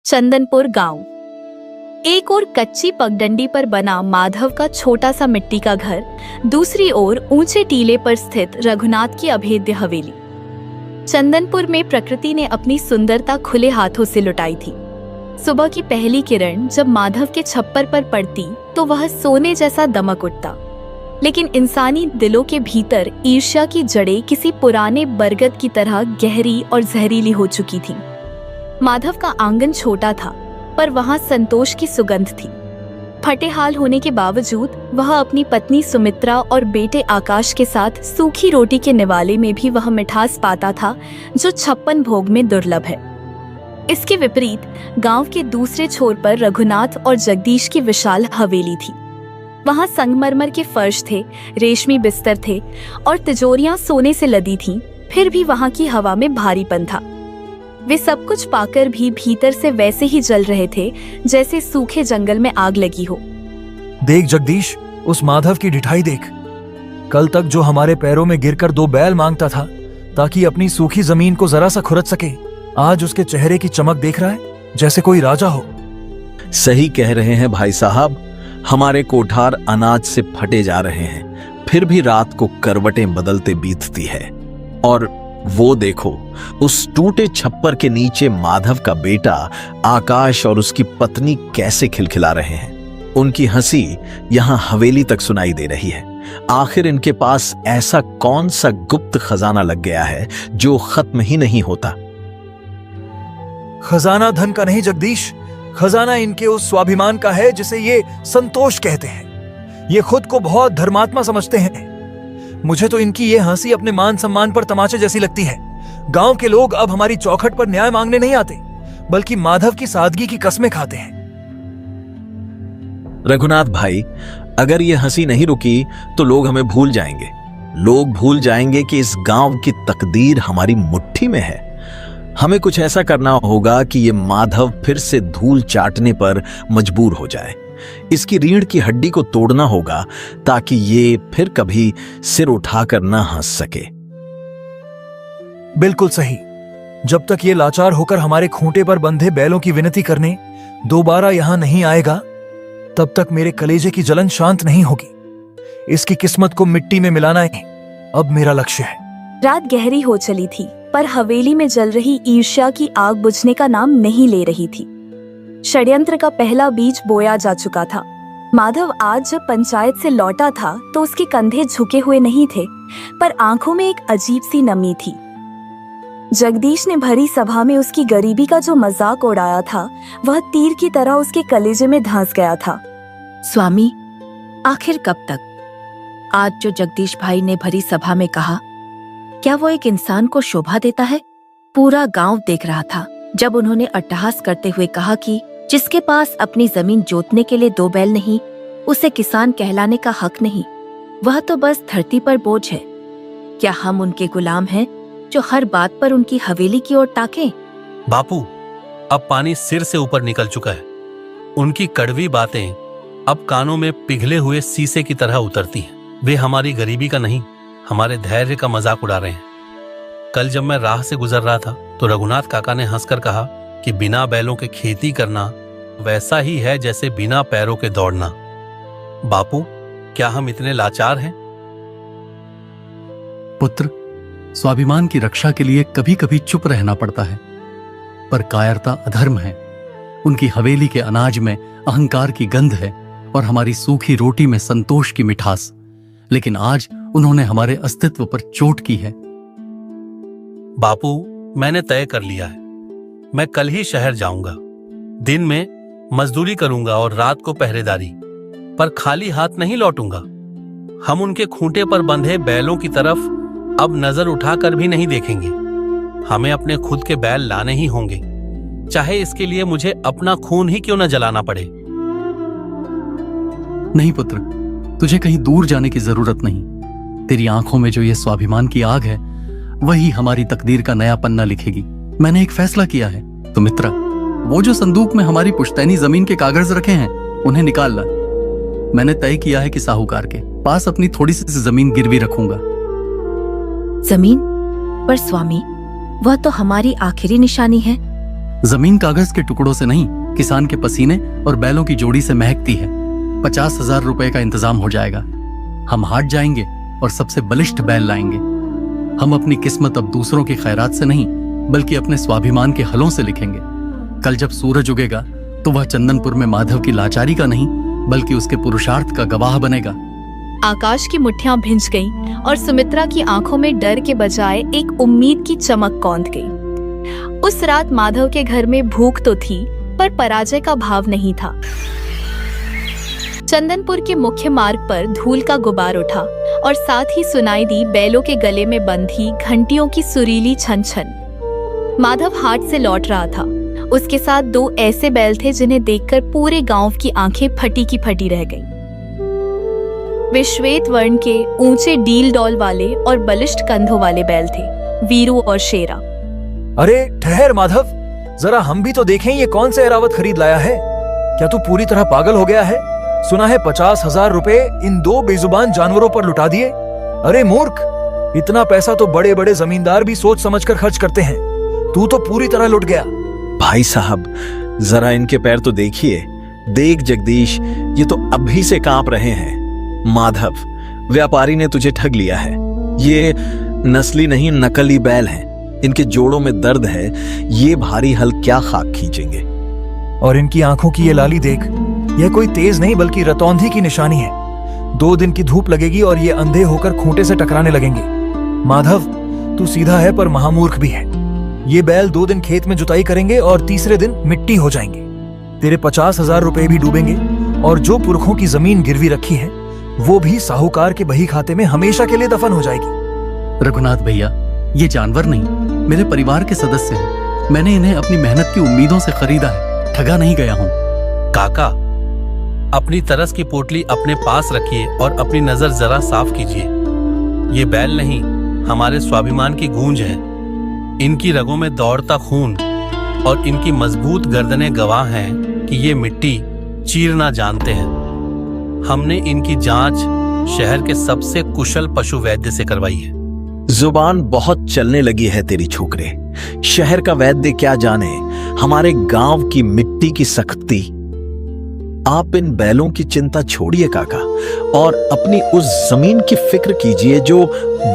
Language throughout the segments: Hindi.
चंदनपुर गांव। एक ओर कच्ची पगडंडी पर बना माधव का छोटा सा मिट्टी का घर, दूसरी ओर ऊंचे टीले पर स्थित रघुनाथ की अभेद्य हवेली। चंदनपुर में प्रकृति ने अपनी सुंदरता खुले हाथों से लुटाई थी। सुबह की पहली किरण जब माधव के छप्पर पर पड़ती तो वह सोने जैसा दमक उठता, लेकिन इंसानी दिलों के भीतर ईर्ष्या की जड़ें किसी पुराने बरगद की तरह गहरी और जहरीली हो चुकी थीं। माधव का आंगन छोटा था, पर वहां संतोष की सुगंध थी। फटे हाल होने के बावजूद वह अपनी पत्नी सुमित्रा और बेटे आकाश के साथ सूखी रोटी के निवाले में भी वह मिठास पाता था जो 56 भोग में दुर्लभ है। इसके विपरीत गांव के दूसरे छोर पर रघुनाथ और जगदीश की विशाल हवेली थी। वहां संगमरमर के फर्श थे, रेशमी बिस्तर थे और तिजोरियां सोने से लदी थीं। फिर भी वहां की हवा में भारीपन था। वे सब कुछ पाकर भी भीतर से वैसे ही जल रहे थे जैसे सूखे जंगल में आग लगी हो। देख जगदीश, उस माधव की ढिठाई देख। कल तक जो हमारे पैरों में गिरकर 2 बैल मांगता था ताकि अपनी सूखी जमीन को जरा सा खुरच सके, आज उसके चेहरे की चमक देख रहा है जैसे कोई राजा हो। सही कह रहे हैं भाई साहब, हमारे कोठार अनाज से फटे जा रहे हैं, फिर भी रात को करवटें बदलते बीतती है। और वो देखो, उस टूटे छप्पर के नीचे माधव का बेटा आकाश और उसकी पत्नी कैसे खिलखिला रहे हैं। उनकी हंसी यहां हवेली तक सुनाई दे रही है। आखिर इनके पास ऐसा कौन सा गुप्त खजाना लग गया है जो खत्म ही नहीं होता। खजाना धन का नहीं जगदीश, खजाना इनके उस स्वाभिमान का है जिसे ये संतोष कहते हैं। ये खुद को बहुत धर्मात्मा समझते हैं। मुझे तो इनकी ये हंसी अपने मान सम्मान पर तमाचे जैसी लगती है। गांव के लोग अब हमारी चौखट पर न्याय मांगने नहीं आते, बल्कि माधव की सादगी की कस्में खाते हैं। रघुनाथ भाई, अगर ये हंसी नहीं रुकी तो लोग हमें भूल जाएंगे। लोग भूल जाएंगे कि इस गांव की तकदीर हमारी मुट्ठी में है। हमें कुछ ऐसा करना होगा कि ये माधव फिर से धूल चाटने पर मजबूर हो जाए। इसकी रीढ़ की हड्डी को तोड़ना होगा ताकि ये फिर कभी सिर उठाकर न हंस सके। बिल्कुल सही। जब तक ये लाचार होकर हमारे खूंटे पर बंधे बैलों की विनती करने दोबारा यहां नहीं आएगा, तब तक मेरे कलेजे की जलन शांत नहीं होगी। इसकी किस्मत को मिट्टी में मिलाना ही अब मेरा लक्ष्य है। रात गहरी हो चली थी, पर हवेली में जल रही ईर्ष्या की आग बुझने का नाम नहीं ले रही थी। षड्यंत्र का पहला बीज बोया जा चुका था। माधव आज जब पंचायत से लौटा था तो उसके कंधे झुके हुए नहीं थे, पर आंखों में एक अजीब सी नमी थी। जगदीश ने भरी सभा में उसकी गरीबी का जो मजाक उड़ाया था, वह तीर की तरह उसके कलेजे में धंस गया था। स्वामी, आखिर कब तक? आज जो जगदीश भाई ने भरी सभा में कहा, क्या वो एक इंसान को शोभा देता है? पूरा गांव देख रहा था जब उन्होंने अट्टहास करते हुए कहा कि जिसके पास अपनी जमीन जोतने के लिए 2 बैल नहीं, उसे किसान कहलाने का हक नहीं। वह तो बस धरती पर बोझ है। क्या हम उनके गुलाम हैं जो हर बात पर उनकी हवेली की ओर ताकें? बापू, अब पानी सिर से ऊपर निकल चुका है। उनकी कड़वी बातें अब कानों में पिघले हुए शीशे की तरह उतरती हैं। वे हमारी गरीबी का नहीं, हमारे धैर्य का मजाक उड़ा रहे हैं। कल जब मैं राह से गुजर रहा था तो रघुनाथ काका ने हंसकर कहा कि बिना बैलों के खेती करना वैसा ही है जैसे बिना पैरों के दौड़ना। बापू, क्या हम इतने लाचार हैं? पुत्र, स्वाभिमान की रक्षा के लिए कभी कभी चुप रहना पड़ता है, पर कायरता अधर्म है। उनकी हवेली के अनाज में अहंकार की गंध है और हमारी सूखी रोटी में संतोष की मिठास। लेकिन आज उन्होंने हमारे अस्तित्व पर चोट की है। बापू, मैंने तय कर लिया है। मैं कल ही शहर जाऊंगा। दिन में मजदूरी करूंगा और रात को पहरेदारी, पर खाली हाथ नहीं लौटूंगा। हम उनके खूंटे पर बंधे बैलों की तरफ अब नजर उठाकर भी नहीं देखेंगे। हमें अपने खुद के बैल लाने ही होंगे, चाहे इसके लिए मुझे अपना खून ही क्यों न जलाना पड़े। नहीं पुत्र, तुझे कहीं दूर जाने की जरूरत नहीं। तेरी आंखों में जो ये स्वाभिमान की आग है, वही हमारी तकदीर का नया पन्ना लिखेगी। मैंने एक फैसला किया है। तो मित्रा, वो जो संदूक में हमारी पुश्तैनी जमीन के कागज रखे हैं, उन्हें निकाल ला। मैंने तय किया है कि साहूकार के पास अपनी थोड़ी सी जमीन गिरवी रखूंगा। जमीन? पर स्वामी, वह तो हमारी आखिरी निशानी है। जमीन कागज के टुकड़ों से नहीं, किसान के पसीने और बैलों की जोड़ी से महकती है। 50,000 रुपए का इंतजाम हो जाएगा। हम हाट जाएंगे और सबसे बलिष्ठ बैल लाएंगे। हम अपनी किस्मत अब दूसरों की खैरात से नहीं, बल्कि अपने स्वाभिमान के हलों से लिखेंगे। कल जब सूरज उगेगा तो वह चंदनपुर में माधव की लाचारी का नहीं, बल्कि उसके पुरुषार्थ का गवाह बनेगा। आकाश की मुट्ठियां भिंच गईं और सुमित्रा की आंखों में डर के बजाय एक उम्मीद की चमक कौंध गई। उस रात माधव के घर में भूख तो थी, पर पराजय का भाव नहीं था। चंदनपुर के मुख्य मार्ग पर धूल का गुबार उठा और साथ ही सुनाई दी बैलों के गले में बंधी घंटियों की सुरीली छन छन। माधव हाट से लौट रहा था। उसके साथ 2 ऐसे बैल थे जिन्हें देखकर पूरे गांव की आंखें फटी की फटी रह गईं। वे श्वेत वर्ण के ऊंचे डील डॉल वाले और बलिष्ठ कंधों वाले बैल थे, वीरू और शेरा। अरे ठहर माधव, जरा हम भी तो देखें ये कौन से एरावत खरीद लाया है। क्या तू पूरी तरह पागल हो गया है? सुना है 50,000 रुपए इन 2 बेजुबान जानवरों पर लुटा दिए। अरे मूर्ख, इतना पैसा तो बड़े बड़े जमींदार भी सोच समझकर खर्च करते हैं। तू तो पूरी तरह लुट गया। भाई साहब, जरा इनके पैर तो देखिए। देख जगदीश, ये तो अभी से कांप रहे हैं। माधव, व्यापारी ने तुझे ठग लिया है। ये नस्ली नहीं, नकली बैल हैं। इनके जोड़ों में दर्द है। ये भारी हल क्या खाक खींचेंगे। और इनकी आंखों की ये लाली देख, यह कोई तेज नहीं बल्कि रतौंधी की निशानी है। 2 दिन की धूप लगेगी और ये अंधे होकर खूंटे से टकराने लगेंगे। माधव, तू सीधा है पर महामूर्ख भी है। ये बैल 2 दिन खेत में जुताई करेंगे और तीसरे दिन मिट्टी हो जाएंगे। तेरे 50,000 रुपए भी डूबेंगे और जो पुरखों की जमीन गिरवी रखी है वो भी साहूकार के बही खाते में हमेशा के लिए दफन हो जाएगी। रघुनाथ भैया, ये जानवर नहीं, मेरे परिवार के सदस्य हैं। मैंने इन्हें अपनी मेहनत की उम्मीदों से खरीदा है, ठगा नहीं गया हूँ। काका, अपनी तरस की पोटली अपने पास रखिए और अपनी नजर जरा साफ कीजिए। ये बैल नहीं, हमारे स्वाभिमान की गूंज है। इनकी रगों में दौड़ता खून और इनकी मजबूत गर्दनें गवाह हैं कि ये मिट्टी चीरना जानते हैं। हमने इनकी जांच शहर के सबसे कुशल पशु वैद्य से करवाई है। जुबान बहुत चलने लगी है तेरी छोकरे। शहर का वैद्य क्या जाने हमारे गांव की मिट्टी की सख्ती। आप इन बैलों की चिंता छोड़िए काका, और अपनी उस जमीन की फिक्र कीजिए जो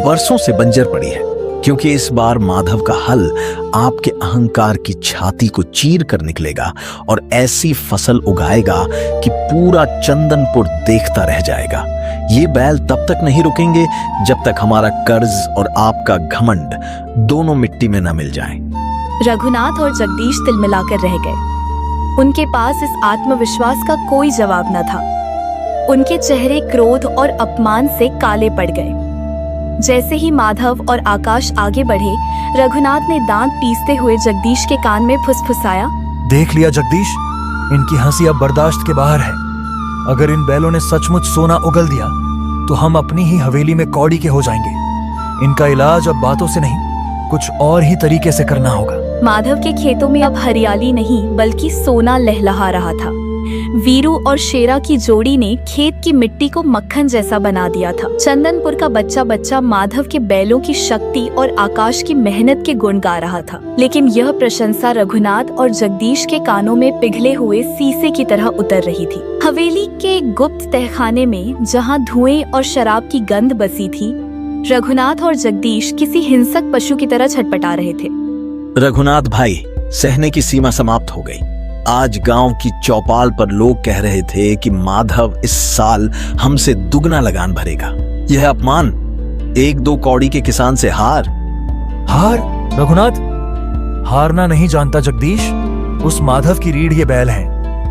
बरसों से बंजर पड़ी है, क्योंकि इस बार माधव का हल आपके अहंकार की छाती को चीर कर निकलेगा और ऐसी फसल उगाएगा कि पूरा चंदनपुर देखता रह जाएगा। ये बैल तब तक नहीं रुकेंगे जब तक हमारा कर्ज और आपका घमंड दोनों मिट्टी में न मिल जाएं। रघुनाथ और जगदीश तिलमिलाकर रह गए। उनके पास इस आत्मविश्वास का कोई जवाब न था। उनके चेहरे क्रोध और अपमान से काले पड़ गए। जैसे ही माधव और आकाश आगे बढ़े, रघुनाथ ने दांत पीसते हुए जगदीश के कान में फुसफुसाया, देख लिया जगदीश, इनकी हंसी अब बर्दाश्त के बाहर है। अगर इन बैलों ने सचमुच सोना उगल दिया तो हम अपनी ही हवेली में कौड़ी के हो जाएंगे। इनका इलाज अब बातों से नहीं, कुछ और ही तरीके से करना होगा। माधव के खेतों में अब हरियाली नहीं बल्कि सोना लहलहा रहा था। वीरू और शेरा की जोड़ी ने खेत की मिट्टी को मक्खन जैसा बना दिया था। चंदनपुर का बच्चा बच्चा माधव के बैलों की शक्ति और आकाश की मेहनत के गुण गा रहा था। लेकिन यह प्रशंसा रघुनाथ और जगदीश के कानों में पिघले हुए शीशे की तरह उतर रही थी। हवेली के गुप्त तहखाने में जहाँ धुएं और शराब की गंध बसी थी, रघुनाथ और जगदीश किसी हिंसक पशु की तरह छटपटा रहे थे। रघुनाथ भाई, सहने की सीमा समाप्त हो गई। आज गांव की चौपाल पर लोग कह रहे थे कि माधव इस साल हमसे दुगना लगान भरेगा। यह अपमान, 1-2 कौड़ी के किसान से हार। रघुनाथ, हारना नहीं जानता जगदीश। उस माधव की रीढ़ ये बैल है।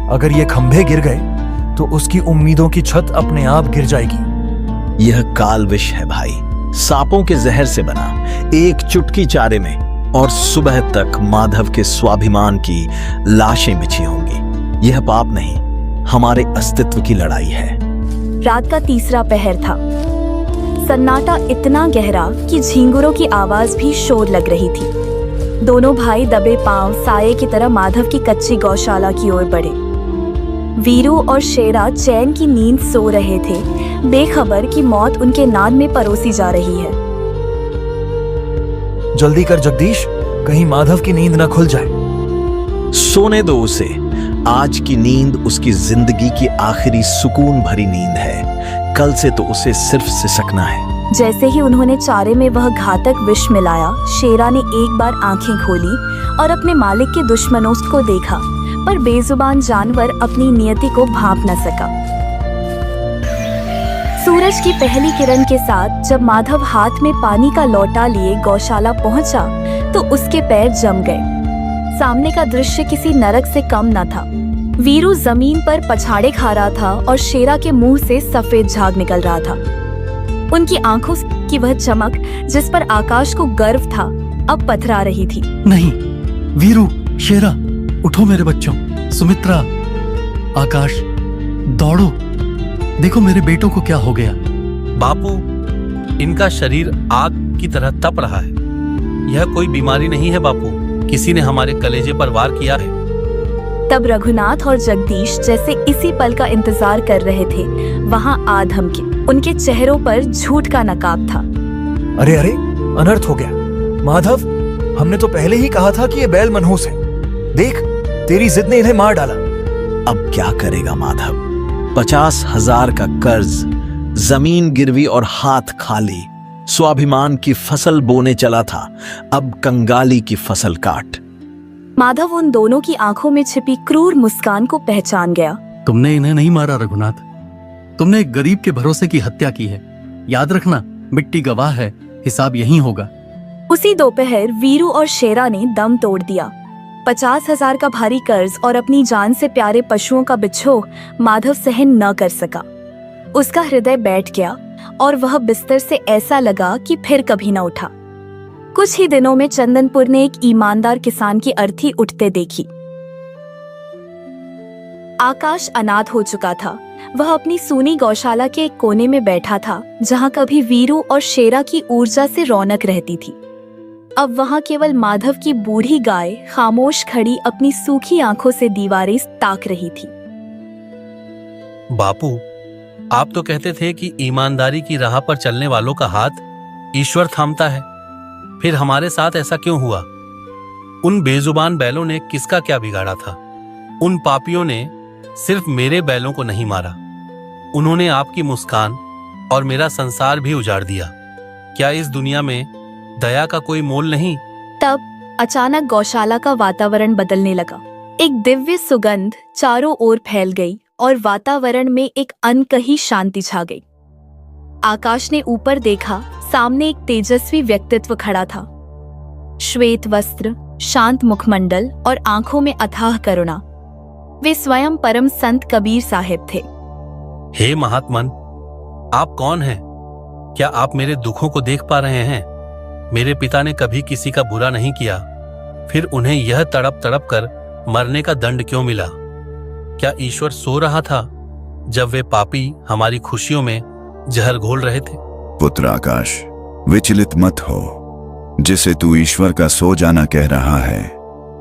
अगर ये खंभे गिर गए तो उसकी उम्मीदों की छत अपने आप गिर जाएगी। यह काल विष है भाई, सांपों के जहर से बना, एक चुटकी चारे में, और सुबह तक माधव के स्वाभिमान की लाशें बिछी होंगी। यह पाप नहीं, हमारे अस्तित्व की लड़ाई है। रात का तीसरा पहर था। सन्नाटा इतना गहरा कि झींगुरों की आवाज भी शोर लग रही थी। दोनों भाई दबे पांव साये की तरह माधव की कच्ची गौशाला की ओर बढ़े। वीरू और शेरा चैन की नींद सो रहे थे, बेखबर कि मौत उनके नाद में परोसी जा रही है। जल्दी कर जगदीश, कहीं माधव की नींद न खुल जाए। सोने दो उसे। आज की नींद उसकी जिंदगी की आखिरी सुकून भरी नींद है। कल से तो उसे सिर्फ सिसकना है। जैसे ही उन्होंने चारे में वह घातक विष मिलाया, शेरा ने एक बार आंखें खोली और अपने मालिक के दुश्मनों को देखा, पर बेजुबान जानवर अपनी नियति को भांप न सका। सूरज की पहली किरण के साथ जब माधव हाथ में पानी का लोटा लिए गौशाला पहुंचा, तो उसके पैर जम गए। सामने का दृश्य किसी नरक से कम न था। वीरू जमीन पर पछाड़े खा रहा था और शेरा के मुंह से सफेद झाग निकल रहा था। उनकी आंखों की वह चमक जिस पर आकाश को गर्व था, अब पथरा रही थी। नहीं, वीरू, शेरा, उठो मेरे बच्चों। सुमित्रा, आकाश, दौड़ो, देखो मेरे बेटों को क्या हो गया। बापू, इनका शरीर आग की तरह तप रहा है। यह कोई बीमारी नहीं है बापू, किसी ने हमारे कलेजे पर वार किया है। तब रघुनाथ और जगदीश जैसे इसी पल का इंतजार कर रहे थे, वहां आ धमके। उनके चेहरों पर झूठ का नकाब था। अरे अरे, अनर्थ हो गया। माधव, हमने तो पहले ही कहा था कि ये बैल मनहूस है। देख, तेरी जिद ने इन्हें मार डाला। अब क्या करेगा माधव? 50,000 का कर्ज, जमीन गिरवी और हाथ खाली। स्वाभिमान की फसल बोने चला था, अब कंगाली की फसल काट। माधव उन दोनों की आंखों में छिपी क्रूर मुस्कान को पहचान गया। तुमने इन्हें नहीं मारा रघुनाथ, तुमने एक गरीब के भरोसे की हत्या की है। याद रखना, मिट्टी गवाह है, हिसाब यहीं होगा। उसी दोपहर वीरू और शेरा ने दम तोड़ दिया। 50,000 का भारी कर्ज और अपनी जान से प्यारे पशुओं का बिछोह माधव सहन न कर सका। उसका हृदय बैठ गया और वह बिस्तर से ऐसा लगा कि फिर कभी न उठा। कुछ ही दिनों में चंदनपुर ने एक ईमानदार किसान की अर्थी उठते देखी। आकाश अनाथ हो चुका था। वह अपनी सूनी गौशाला के एक कोने में बैठा था, जहां कभी वीरू और शेरा की ऊर्जा से रौनक रहती थी। अब वहां केवल माधव की बूढ़ी गाय खामोश खड़ी अपनी सूखी आंखों से दीवारें ताक रही थी। बापू, आप तो कहते थे कि ईमानदारी की राह पर चलने वालों का हाथ ईश्वर थामता है। फिर हमारे साथ ऐसा क्यों हुआ? उन बेजुबान बैलों ने किसका क्या बिगाड़ा था? उन पापियों ने सिर्फ मेरे बैलों को नहीं मारा, उन्होंने आपकी मुस्कान और मेरा संसार भी उजाड़ दिया। क्या इस दुनिया में दया का कोई मोल नहीं? तब अचानक गौशाला का वातावरण बदलने लगा। एक दिव्य सुगंध चारों ओर फैल गई और वातावरण में एक अनकही शांति छा गई। आकाश ने ऊपर देखा, सामने एक तेजस्वी व्यक्तित्व खड़ा था। श्वेत वस्त्र, शांत मुखमंडल और आंखों में अथाह करुणा। वे स्वयं परम संत कबीर साहिब थे। हे महात्मन, आप कौन हैं? क्या आप मेरे दुखों को देख पा रहे हैं? मेरे पिता ने कभी किसी का बुरा नहीं किया, फिर उन्हें यह तड़प तड़प कर मरने का दंड क्यों मिला? क्या ईश्वर सो रहा था जब वे पापी हमारी खुशियों में जहर घोल रहे थे? पुत्र आकाश, विचलित मत हो। जिसे तू ईश्वर का सो जाना कह रहा है,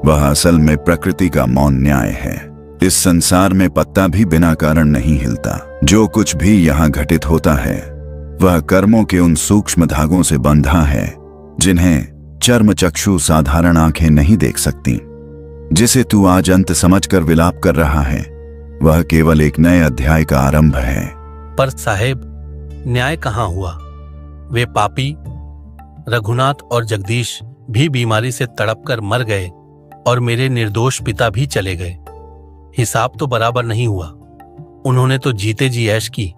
वह असल में प्रकृति का मौन न्याय है। इस संसार में पत्ता भी बिना कारण नहीं हिलता। जो कुछ भी यहाँ घटित होता है, वह कर्मों के उन सूक्ष्म धागों से बंधा है जिन्हें चर्म चक्षु साधारण आंखें नहीं देख सकती। जिसे तू आज अंत समझकर विलाप कर रहा है, वह केवल एक नए अध्याय का आरंभ है। पर साहेब, न्याय कहाँ हुआ? वे पापी रघुनाथ और जगदीश भी बीमारी से तड़पकर मर गए और मेरे निर्दोष पिता भी चले गए। हिसाब तो बराबर नहीं हुआ। उन्होंने तो जीते जी ऐश की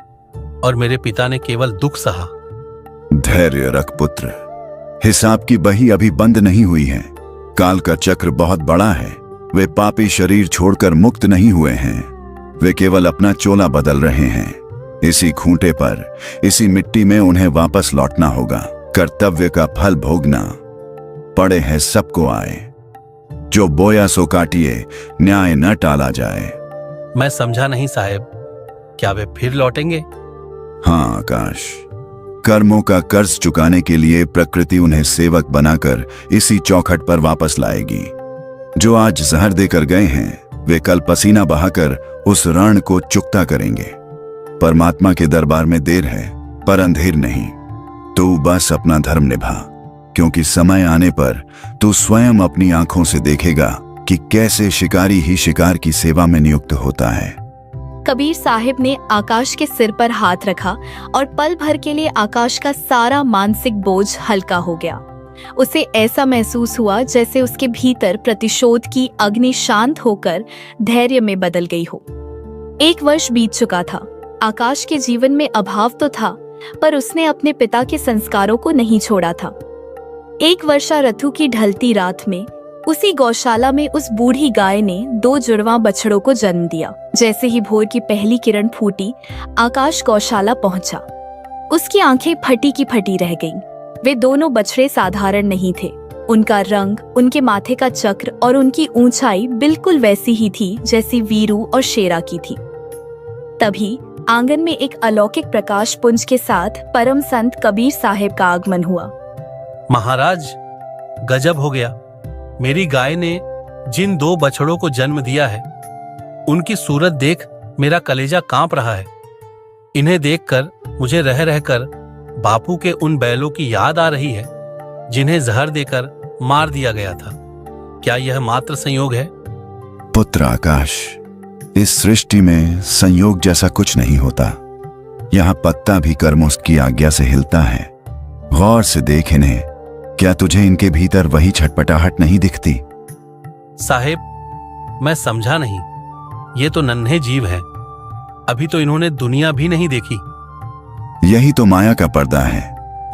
और मेरे पिता ने केवल दुख सहा। धैर्य रख पुत्र, हिसाब की बही अभी बंद नहीं हुई है। काल का चक्र बहुत बड़ा है। वे पापी शरीर छोड़कर मुक्त नहीं हुए हैं, वे केवल अपना चोला बदल रहे हैं। इसी खूंटे पर, इसी मिट्टी में उन्हें वापस लौटना होगा। कर्तव्य का फल भोगना पड़े है सबको आए। जो बोया सो काटिए, न्याय न टाला जाए। मैं समझा नहीं साहेब, क्या वे फिर लौटेंगे? हाँ आकाश, कर्मों का कर्ज चुकाने के लिए प्रकृति उन्हें सेवक बनाकर इसी चौखट पर वापस लाएगी। जो आज जहर देकर गए हैं, वे कल पसीना बहाकर उस रण को चुकता करेंगे। परमात्मा के दरबार में देर है, पर अंधेर नहीं। तू बस अपना धर्म निभा, क्योंकि समय आने पर तू स्वयं अपनी आंखों से देखेगा कि कैसे शिकारी ही शिकार की सेवा में नियुक्त होता है। कबीर साहिब ने आकाश के सिर पर हाथ रखा और पल भर के लिए आकाश का सारा मानसिक बोझ हल्का हो गया। उसे ऐसा महसूस हुआ जैसे उसके भीतर प्रतिशोध की अग्नि शांत होकर धैर्य में बदल गई हो। 1 वर्ष बीत चुका था। आकाश के जीवन में अभाव तो था, पर उसने अपने पिता के संस्कारों को नहीं छोड़ा था। 1 वर्षा ऋतु की ढलती रात में उसी गौशाला में उस बूढ़ी गाय ने 2 जुड़वा बछड़ों को जन्म दिया। जैसे ही भोर की पहली किरण फूटी, आकाश गौशाला पहुंचा। उसकी आंखें फटी की फटी रह गईं। वे दोनों बछड़े साधारण नहीं थे। उनका रंग, उनके माथे का चक्र और उनकी ऊंचाई बिल्कुल वैसी ही थी जैसी वीरू और शेरा की थी। तभी आंगन में एक अलौकिक प्रकाश पुंज के साथ परम संत कबीर साहिब का आगमन हुआ। महाराज, गजब हो गया। मेरी गाय ने जिन 2 बछड़ों को जन्म दिया है, उनकी सूरत देख मेरा कलेजा कांप रहा है। इन्हें देखकर मुझे रह रहकर बापू के उन बैलों की याद आ रही है जिन्हें जहर देकर मार दिया गया था। क्या यह मात्र संयोग है? पुत्र आकाश, इस सृष्टि में संयोग जैसा कुछ नहीं होता। यहाँ पत्ता भी कर्मों की आज्ञा से हिलता है। गौर से देख इन्हें। क्या तुझे इनके भीतर वही छटपटाहट नहीं दिखती? साहेब, मैं समझा नहीं। ये तो नन्हे जीव हैं। अभी तो इन्होंने दुनिया भी नहीं देखी। यही तो माया का पर्दा है।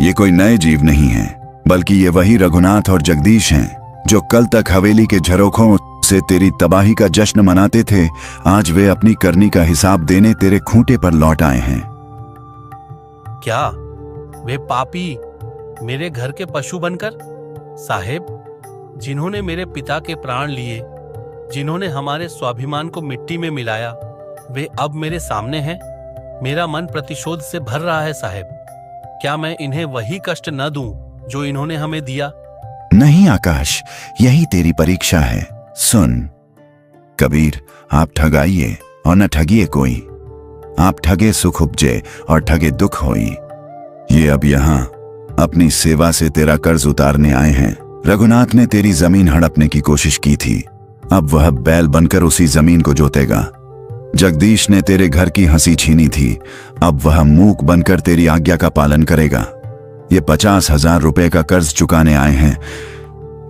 ये कोई नए जीव नहीं है, बल्कि ये वही रघुनाथ और जगदीश हैं जो कल तक हवेली के झरोखों से तेरी तबाही का जश्न मनाते थे। आज वे अपनी करनी का हिसाब देने तेरे खूंटे पर लौट आए हैं। क्या वे पापी मेरे घर के पशु बनकर? साहेब, जिन्होंने मेरे पिता के प्राण लिए, जिन्होंने हमारे स्वाभिमान को मिट्टी में मिलाया, वे अब मेरे सामने हैं। मेरा मन प्रतिशोध से भर रहा है साहेब। क्या मैं इन्हें वही कष्ट न दूं जो इन्होंने हमें दिया? नहीं आकाश, यही तेरी परीक्षा है। सुन कबीर, आप ठगाइए और न ठगिए कोई। आप ठगे सुख उपजे और ठगे दुख होई। ये अब यहाँ अपनी सेवा से तेरा कर्ज उतारने आए हैं। रघुनाथ ने तेरी जमीन हड़पने की कोशिश की थी। अब वह बैल बनकर उसी जमीन को जोतेगा। जगदीश ने तेरे घर की हंसी छीनी थी। अब वह मूक बनकर तेरी आज्ञा का पालन करेगा। ये 50,000 रुपए का कर्ज चुकाने आए हैं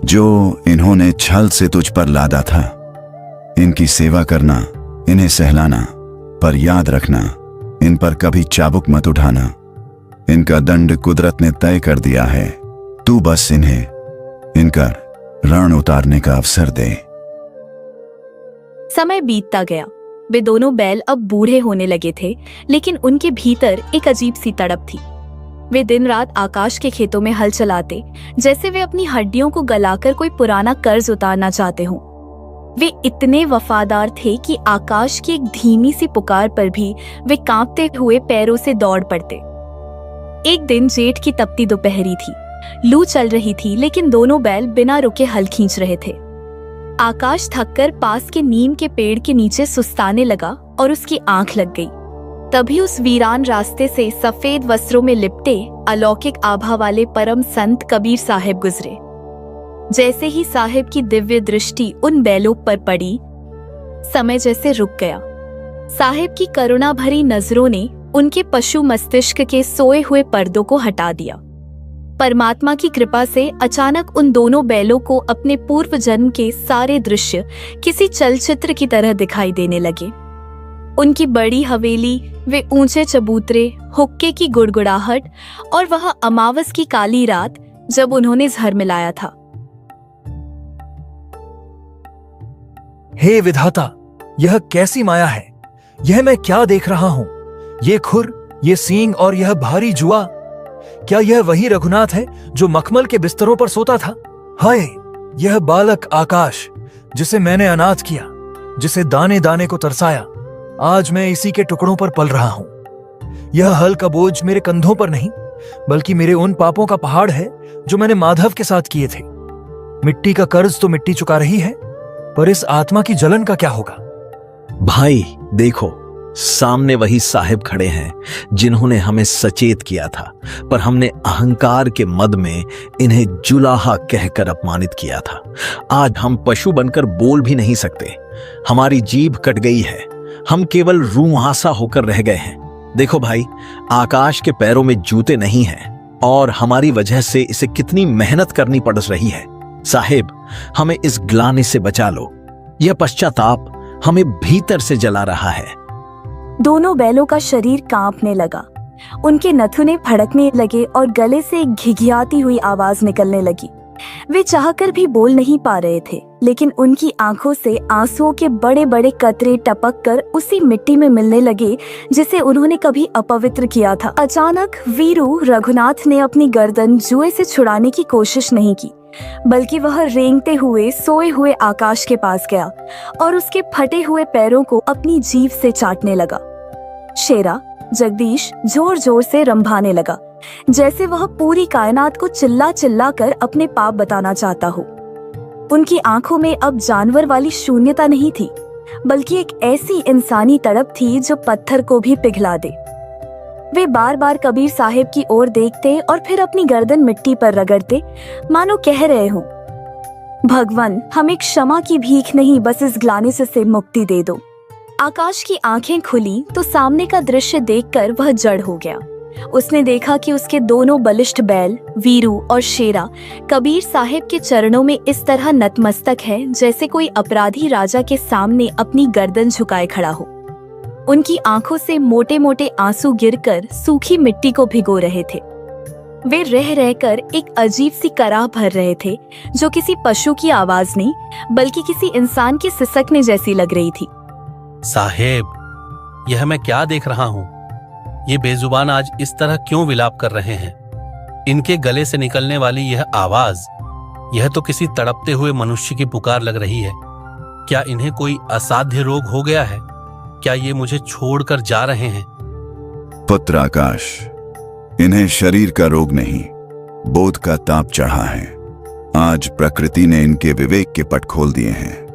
जो इन्होंने छल से तुझ पर लादा था। इनकी सेवा करना, इन्हें सहलाना, पर याद रखना, इन पर कभी चाबुक मत उठाना। इनका दंड कुदरत ने तय कर दिया है। तू बस इन्हें इनका ऋण उतारने का अवसर दे। समय बीतता गया। वे दोनों बैल अब बूढ़े होने लगे थे, लेकिन उनके भीतर एक अजीब सी तड़प थी। वे दिन रात आकाश के खेतों में हल चलाते, जैसे वे अपनी हड्डियों को गलाकर कोई पुराना कर्ज उतारना चाहते हों। वे इतने वफादार थे कि आकाश की एक धीमी सी पुकार पर भी वे कांपते हुए पैरों से दौड़ पड़ते। एक दिन जेठ की तपती दोपहरी थी। लू चल रही थी, लेकिन दोनों बैल बिना रुके हल खींच रहे थे। आकाश थककर पास के नीम के पेड़ के नीचे सुस्ताने लगा और उसकी आंख लग गई। तभी उस वीरान रास्ते से सफेद वस्त्रों में लिपटे अलौकिक आभा वाले परम संत कबीर साहिब गुजरे। जैसे ही साहिब की दिव्य दृष्टि उन बैलों पर पड़ी, समय जैसे रुक गया। साहिब की करुणा भरी नजरों ने उनके पशु मस्तिष्क के सोए हुए पर्दों को हटा दिया। परमात्मा की कृपा से अचानक उन दोनों बैलों को अपने पूर्व जन्म के सारे दृश्य किसी चलचित्र की तरह दिखाई देने लगे। उनकी बड़ी हवेली, वे ऊंचे चबूतरे, हुक्के की गुड़गुड़ाहट और वह अमावस की काली रात जब उन्होंने जहर मिलाया था। हे विधाता, यह कैसी माया है? यह मैं क्या देख रहा हूं? ये खुर, ये सींग और यह भारी जुआ। क्या यह वही रघुनाथ है जो मखमल के बिस्तरों पर सोता था? हाय, यह बालक आकाश जिसे मैंने अनाथ किया, जिसे दाने दाने को तरसाया, आज मैं इसी के टुकड़ों पर पल रहा हूं। यह हल का बोझ मेरे कंधों पर नहीं, बल्कि मेरे उन पापों का पहाड़ है जो मैंने माधव के साथ किए थे। मिट्टी का कर्ज तो मिट्टी चुका रही है, पर इस आत्मा की जलन का क्या होगा? भाई देखो, सामने वही साहिब खड़े हैं जिन्होंने हमें सचेत किया था, पर हमने अहंकार के मद में इन्हें जुलाहा कहकर अपमानित किया था। आज हम पशु बनकर बोल भी नहीं सकते। हमारी जीभ कट गई है, हम केवल रूंहासा होकर रह गए हैं। देखो भाई, आकाश के पैरों में जूते नहीं हैं और हमारी वजह से इसे कितनी मेहनत करनी पड़ रही है। साहिब, हमें इस ग्लानि से बचा लो। यह पश्चाताप हमें भीतर से जला रहा है। दोनों बैलों का शरीर कांपने लगा, उनके नथुने फड़कने लगे और गले से एक घिघियाती हुई आवाज निकलने लगी। वे चाहकर भी बोल नहीं पा रहे थे, लेकिन उनकी आंखों से आंसुओं के बड़े बड़े कतरे टपक कर उसी मिट्टी में मिलने लगे जिसे उन्होंने कभी अपवित्र किया था। अचानक वीरू रघुनाथ ने अपनी गर्दन जुए से छुड़ाने की कोशिश नहीं की, बल्कि वह रेंगते हुए सोए हुए आकाश के पास गया और उसके फटे हुए पैरों को अपनी जीभ से चाटने लगा। शेरा जगदीश जोर जोर से रंभाने लगा, जैसे वह पूरी कायनात को चिल्ला चिल्ला कर अपने पाप बताना चाहता हो। उनकी आंखों में अब जानवर वाली शून्यता नहीं थी, बल्कि एक ऐसी इंसानी तड़प थी जो पत्थर को भी पिघला दे। वे बार बार कबीर साहिब की ओर देखते और फिर अपनी गर्दन मिट्टी पर रगड़ते, मानो कह रहे हो, भगवान, हमें क्षमा की भीख नहीं, बस इस ग्लानि से मुक्ति दे दो। आकाश की आंखें खुली तो सामने का दृश्य देखकर वह जड़ हो गया। उसने देखा कि उसके दोनों बलिष्ठ बैल वीरू और शेरा कबीर साहिब के चरणों में इस तरह नतमस्तक है जैसे कोई अपराधी राजा के सामने अपनी गर्दन झुकाए खड़ा हो। उनकी आंखों से मोटे मोटे आंसू गिरकर सूखी मिट्टी को भिगो रहे थे। वे रह रहकर एक अजीब सी कराह भर रहे थे, जो किसी पशु की आवाज नहीं बल्कि किसी इंसान की सिसकने जैसी लग रही थी। साहेब, यह मैं क्या देख रहा हूँ? ये बेजुबान आज इस तरह क्यों विलाप कर रहे हैं? इनके गले से निकलने वाली यह आवाज, यह तो किसी तड़पते हुए मनुष्य की पुकार लग रही है। क्या इन्हें कोई असाध्य रोग हो गया है? क्या ये मुझे छोड़कर जा रहे हैं? पुत्र आकाश, इन्हें शरीर का रोग नहीं, बोध का ताप चढ़ा है। आज प्रकृति ने इनके विवेक के पट खोल दिए हैं।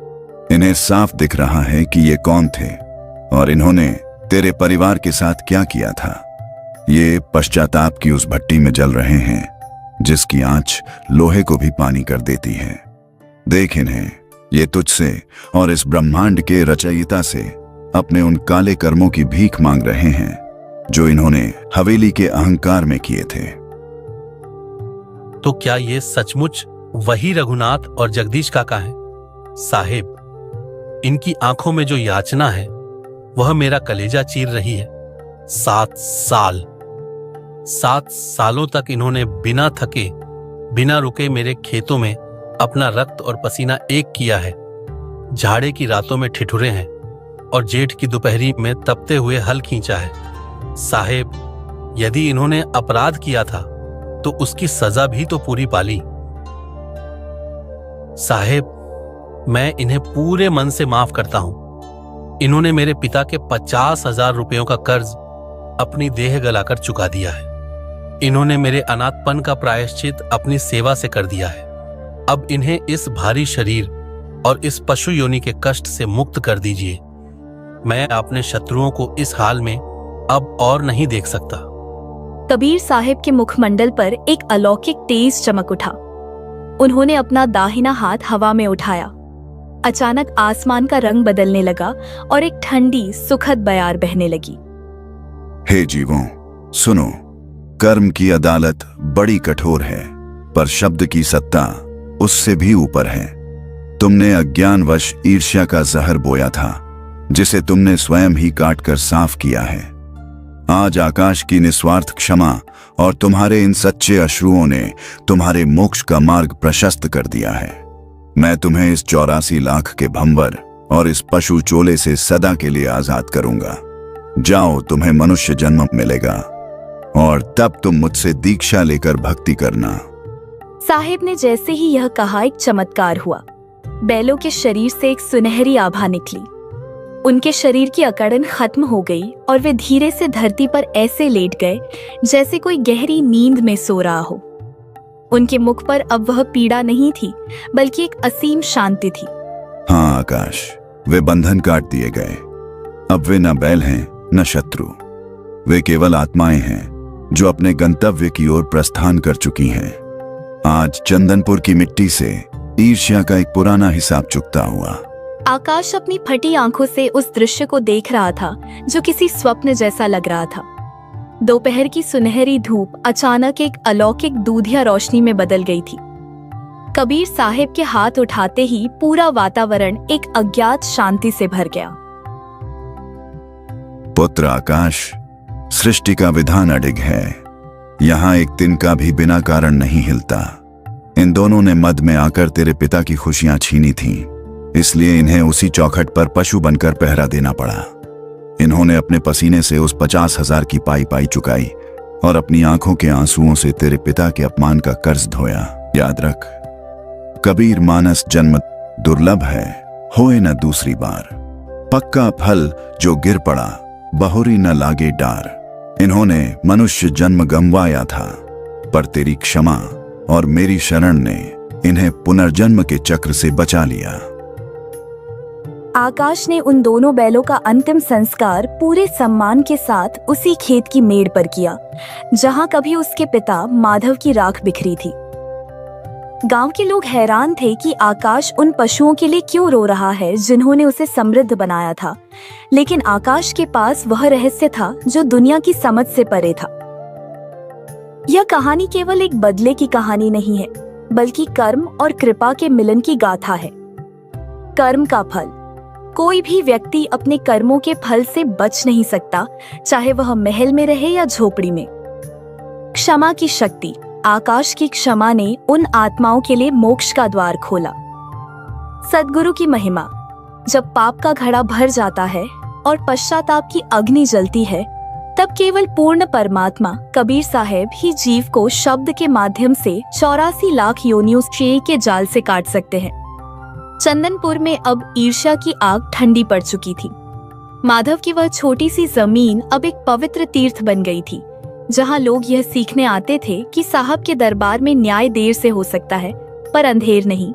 इन्हें साफ दिख रहा है कि ये कौन थे और इन्होंने तेरे परिवार के साथ क्या किया था। ये पश्चाताप की उस भट्टी में जल रहे हैं जिसकी आंच लोहे को भी पानी कर देती है। देख इन्हें, ये तुझसे और इस ब्रह्मांड के रचयिता से अपने उन काले कर्मों की भीख मांग रहे हैं जो इन्होंने हवेली के अहंकार में किए थे। तो क्या ये सचमुच वही रघुनाथ और जगदीश काका है? साहिब, इनकी आंखों में जो याचना है वह मेरा कलेजा चीर रही है। 7 सालों तक इन्होंने बिना थके बिना रुके मेरे खेतों में अपना रक्त और पसीना एक किया है। झाड़े की रातों में ठिठुरे हैं और जेठ की दोपहरी में तपते हुए हल खींचा है। साहेब, यदि इन्होंने अपराध किया था तो उसकी सजा भी तो पूरी पाली। साहेब, मैं इन्हें पूरे मन से माफ करता हूं। इन्होंने मेरे पिता के 50,000 रुपयों का कर्ज अपनी देह गलाकर चुका दिया है। इन्होंने मेरे अनाथपन का प्रायश्चित अपनी सेवा से कर दिया है। अब इन्हें इस भारी शरीर और इस पशु योनि के कष्ट से मुक्त कर दीजिए। मैं अपने शत्रुओं को इस हाल में अब और नहीं देख सकता। कबीर साहिब के मुखमंडल पर एक अलौकिक तेज चमक उठा। उन्होंने अपना दाहिना हाथ हवा में उठाया। अचानक आसमान का रंग बदलने लगा और एक ठंडी सुखद बयार बहने लगी। हे जीवों, सुनो, कर्म की अदालत बड़ी कठोर है, पर शब्द की सत्ता उससे भी ऊपर है। तुमने अज्ञानवश ईर्ष्या का जहर बोया था, जिसे तुमने स्वयं ही काटकर साफ किया है। आज आकाश की निस्वार्थ क्षमा और तुम्हारे इन सच्चे अश्रुओं ने तुम्हारे मोक्ष का मार्ग प्रशस्त कर दिया है। मैं तुम्हें इस 84 लाख के भंवर और इस पशु चोले से सदा के लिए आजाद करूंगा। जाओ, तुम्हें मनुष्य जन्म मिलेगा और तब तुम मुझसे दीक्षा लेकर भक्ति करना। साहिब ने जैसे ही यह कहा, एक चमत्कार हुआ। बैलों के शरीर से एक सुनहरी आभा निकली। उनके शरीर की अकड़न खत्म हो गई और वे धीरे से धरती पर ऐसे लेट गए जैसे कोई गहरी नींद में सो रहा हो। उनके मुख पर अब वह पीड़ा नहीं थी, बल्कि एक असीम शांति थी। हाँ आकाश, वे बंधन काट दिए गए। अब वे न बैल हैं न शत्रु, वे केवल आत्माएं हैं जो अपने गंतव्य की ओर प्रस्थान कर चुकी हैं। आज चंदनपुर की मिट्टी से ईर्ष्या का एक पुराना हिसाब चुकता हुआ। आकाश अपनी फटी आंखों से उस दृश्य को देख रहा था जो किसी स्वप्न जैसा लग रहा था। दोपहर की सुनहरी धूप अचानक एक अलौकिक दूधिया रोशनी में बदल गई थी। कबीर साहब के हाथ उठाते ही पूरा वातावरण एक अज्ञात शांति से भर गया। पुत्र आकाश, सृष्टि का विधान अडिग है। यहाँ एक तिनका भी बिना कारण नहीं हिलता। इन दोनों ने मद में आकर तेरे पिता की खुशियां छीनी थीं, इसलिए इन्हें उसी चौखट पर पशु बनकर पहरा देना पड़ा। इन्होंने अपने पसीने से उस 50,000 की पाई चुकाई और अपनी आंखों के आंसुओं से तेरे पिता के अपमान का कर्ज धोया। याद रख, कबीर मानस जन्म दुर्लभ है, होए न दूसरी बार। पक्का फल जो गिर पड़ा, बहुरी न लागे डार। इन्होंने मनुष्य जन्म गंवाया था, पर तेरी क्षमा और मेरी शरण ने इन्हें पुनर्जन्म के चक्र से बचा लिया। आकाश ने उन दोनों बैलों का अंतिम संस्कार पूरे सम्मान के साथ उसी खेत की मेड़ पर किया जहां कभी उसके पिता माधव की राख बिखरी थी। गांव के लोग हैरान थे कि आकाश उन पशुओं के लिए क्यों रो रहा है जिन्होंने उसे समृद्ध बनाया था, लेकिन आकाश के पास वह रहस्य था जो दुनिया की समझ से परे था। यह कहानी केवल एक बदले की कहानी नहीं है, बल्कि कर्म और कृपा के मिलन की गाथा है। कर्म का फल। कोई भी व्यक्ति अपने कर्मों के फल से बच नहीं सकता, चाहे वह महल में रहे या झोपड़ी में। क्षमा की शक्ति। आकाश की क्षमा ने उन आत्माओं के लिए मोक्ष का द्वार खोला। सद्गुरु की महिमा। जब पाप का घड़ा भर जाता है और पश्चाताप की अग्नि जलती है, तब केवल पूर्ण परमात्मा कबीर साहब ही जीव को शब्द के माध्यम से 84 लाख योनियों के जाल से काट सकते हैं। चंदनपुर में अब ईर्ष्या की आग ठंडी पड़ चुकी थी। माधव की वह छोटी सी जमीन अब एक पवित्र तीर्थ बन गई थी, जहां लोग यह सीखने आते थे कि साहब के दरबार में न्याय देर से हो सकता है, पर अंधेर नहीं।